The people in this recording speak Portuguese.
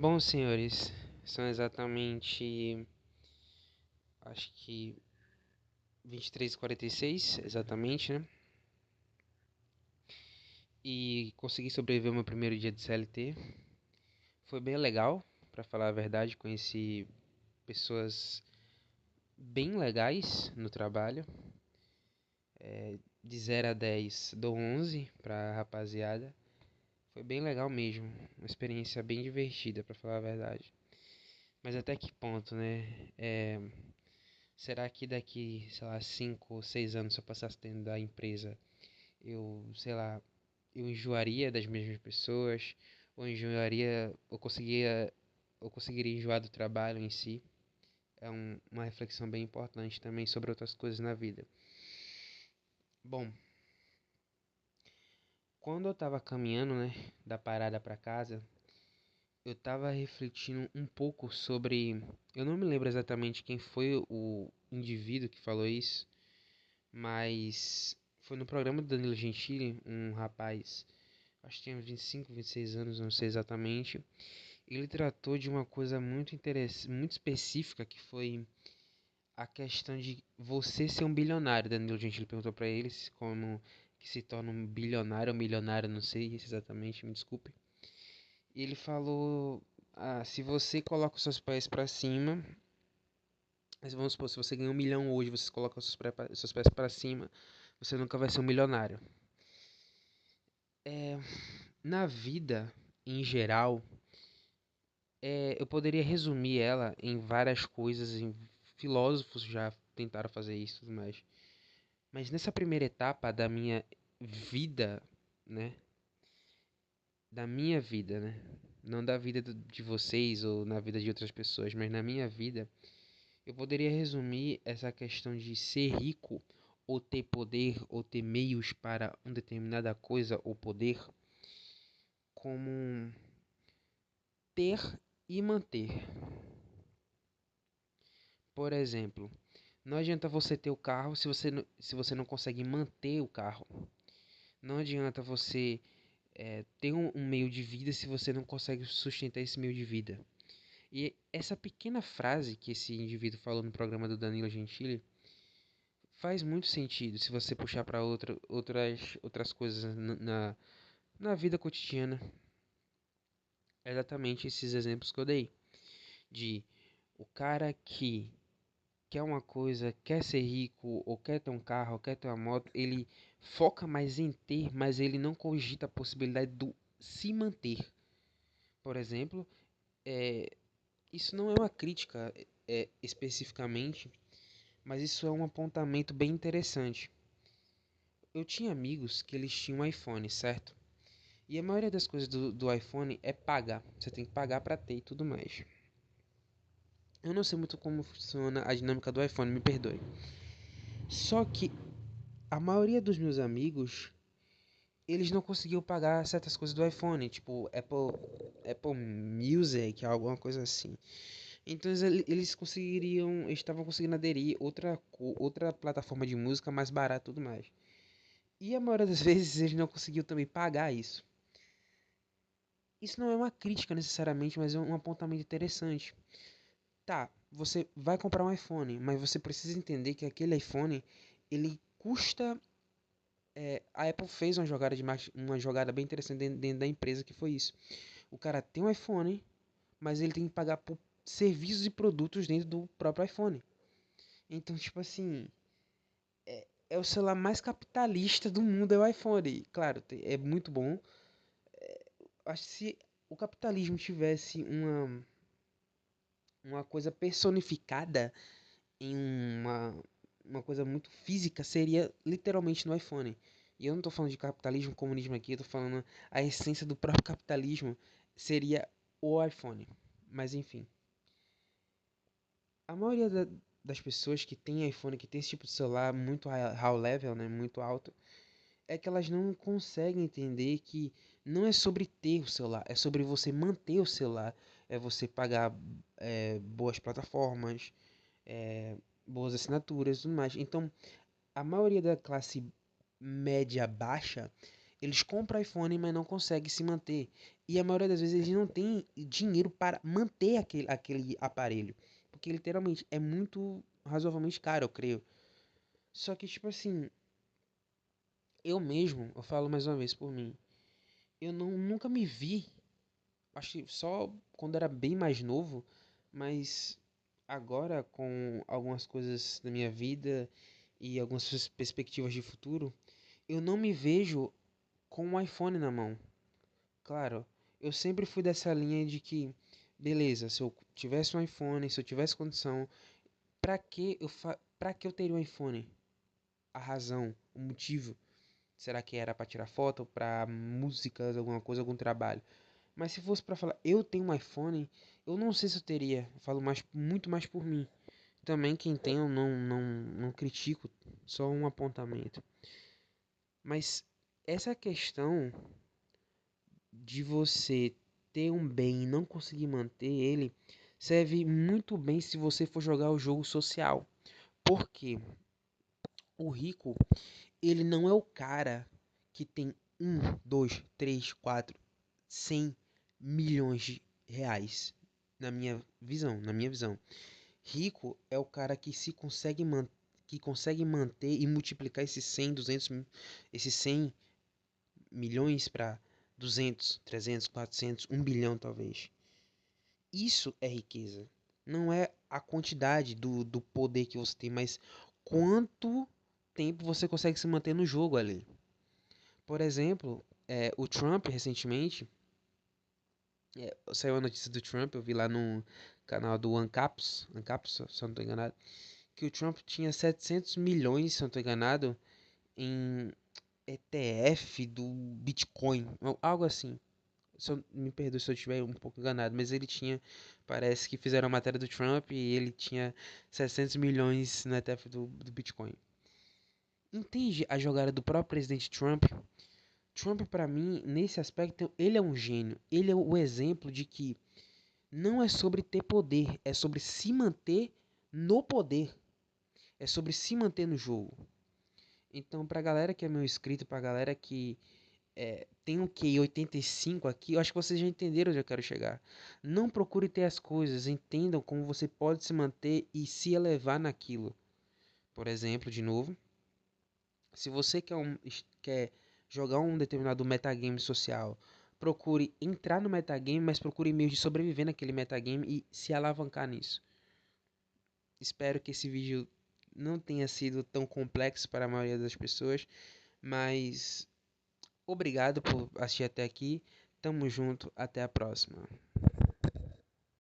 Bom, senhores, são exatamente, acho que 23h46, exatamente, né? E consegui sobreviver ao meu primeiro dia de CLT. Foi bem legal, pra falar a verdade. Conheci pessoas bem legais no trabalho. De 0 a 10, dou 11 pra rapaziada. Foi bem legal mesmo, uma experiência bem divertida, pra falar a verdade. Mas até que ponto, né? Será que daqui, sei lá, 5 ou 6 anos, se eu passasse dentro da empresa, sei lá, eu enjoaria das mesmas pessoas, ou enjoaria, ou conseguiria enjoar do trabalho em si? É uma reflexão bem importante também sobre outras coisas na vida. Bom, quando eu tava caminhando, né, da parada pra casa, eu tava refletindo um pouco sobre. Eu não me lembro exatamente quem foi o indivíduo que falou isso, mas foi no programa do Danilo Gentili, um rapaz, acho que tinha 25, 26 anos, não sei exatamente. Ele tratou de uma coisa muito interessante, muito específica, que foi a questão de você ser um bilionário. Danilo Gentili perguntou pra ele como que se torna um bilionário ou milionário, não sei exatamente, me desculpe. E ele falou: se você coloca os seus pés pra cima, mas vamos supor, se você ganha 1 milhão hoje, você coloca os seus pés pra cima, você nunca vai ser um milionário. É, na vida, em geral, eu poderia resumir ela em várias coisas, em filósofos já tentaram fazer isso e tudo mais. Mas nessa primeira etapa da minha vida, né? Da minha vida, né? Não da vida de vocês ou na vida de outras pessoas, mas na minha vida, eu poderia resumir essa questão de ser rico ou ter poder ou ter meios para uma determinada coisa ou poder como ter e manter. Por exemplo, não adianta você ter o carro se você não consegue manter o carro. Não adianta você ter um meio de vida se você não consegue sustentar esse meio de vida. E essa pequena frase que esse indivíduo falou no programa do Danilo Gentili faz muito sentido se você puxar para outras coisas na vida cotidiana. É exatamente esses exemplos que eu dei. De o cara que quer uma coisa, quer ser rico, ou quer ter um carro, ou quer ter uma moto, ele foca mais em ter, mas ele não cogita a possibilidade do se manter. Por exemplo, é, isso não é uma crítica especificamente, mas isso é um apontamento bem interessante. Eu tinha amigos que eles tinham um iPhone, certo? E a maioria das coisas do iPhone é pagar. Você tem que pagar pra ter e tudo mais. Eu não sei muito como funciona a dinâmica do iPhone, me perdoe. Só que a maioria dos meus amigos, eles não conseguiam pagar certas coisas do iPhone, tipo Apple Music, alguma coisa assim. Então eles estavam conseguindo aderir outra plataforma de música mais barata e tudo mais. E a maioria das vezes eles não conseguiam também pagar isso. Isso não é uma crítica necessariamente, mas é um apontamento interessante. Tá, você vai comprar um iPhone, mas você precisa entender que aquele iPhone, ele custa. A Apple fez uma jogada de marketing, uma jogada bem interessante dentro da empresa, que foi isso. O cara tem um iPhone, mas ele tem que pagar por serviços e produtos dentro do próprio iPhone. Então, tipo assim, é o celular mais capitalista do mundo, é o iPhone. Claro, é muito bom. Acho que se o capitalismo tivesse uma coisa personificada em uma coisa muito física, seria literalmente no iPhone. E eu não tô falando de capitalismo, comunismo aqui, eu tô falando a essência do próprio capitalismo seria o iPhone. Mas enfim, a maioria das pessoas que tem iPhone, que tem esse tipo de celular muito high level, né, muito alto, é que elas não conseguem entender que não é sobre ter o celular, é sobre você manter o celular, é você pagar boas plataformas, é, boas assinaturas e tudo mais. Então, a maioria da classe média baixa, Eles compram iPhone, mas não conseguem se manter. E a maioria das vezes eles não têm dinheiro para manter aquele aparelho. Porque literalmente é muito razoavelmente caro, eu creio. Só que, tipo assim, eu falo mais uma vez por mim, nunca me vi, acho que só quando era bem mais novo, mas agora com algumas coisas na minha vida e algumas perspectivas de futuro, eu não me vejo com um iPhone na mão. Claro, eu sempre fui dessa linha de que, beleza, se eu tivesse um iPhone, se eu tivesse condição, pra que eu teria um iPhone? A razão, o motivo. Será que era pra tirar foto, pra músicas, alguma coisa, algum trabalho? Mas se fosse pra falar, eu tenho um iPhone, eu não sei se eu teria. Eu falo mais, muito mais por mim. Também quem tem eu não critico, só um apontamento. Mas essa questão de você ter um bem e não conseguir manter ele serve muito bem se você for jogar o jogo social. Porque o rico, ele não é o cara que tem 1, 2, 3, 4, 100 milhões de reais. Na minha visão. Rico é o cara que se consegue que consegue manter e multiplicar esses 100, 200, esses 100 milhões para 200, 300, 400, 1 bilhão talvez. Isso é riqueza. Não é a quantidade do poder que você tem, mas quanto tempo você consegue se manter no jogo ali. Por exemplo, o Trump recentemente, saiu a notícia do Trump, eu vi lá no canal do Ancaps, se eu não estou enganado, que o Trump tinha 700 milhões, se eu não estou enganado, em ETF do Bitcoin, algo assim. Me perdoe se eu estiver um pouco enganado, mas ele tinha, parece que fizeram a matéria do Trump e ele tinha 700 milhões no ETF do Bitcoin. Entende a jogada do próprio presidente Trump? Trump, para mim, nesse aspecto, ele é um gênio. Ele é o exemplo de que não é sobre ter poder, é sobre se manter no poder. É sobre se manter no jogo. Então, pra galera que é meu inscrito, pra galera que tem o QI 85 aqui, eu acho que vocês já entenderam onde eu quero chegar. Não procure ter as coisas, entendam como você pode se manter e se elevar naquilo. Por exemplo, de novo, se você quer jogar um determinado metagame social, procure entrar no metagame, mas procure meios de sobreviver naquele metagame e se alavancar nisso. Espero que esse vídeo não tenha sido tão complexo para a maioria das pessoas, mas obrigado por assistir até aqui. Tamo junto, até a próxima.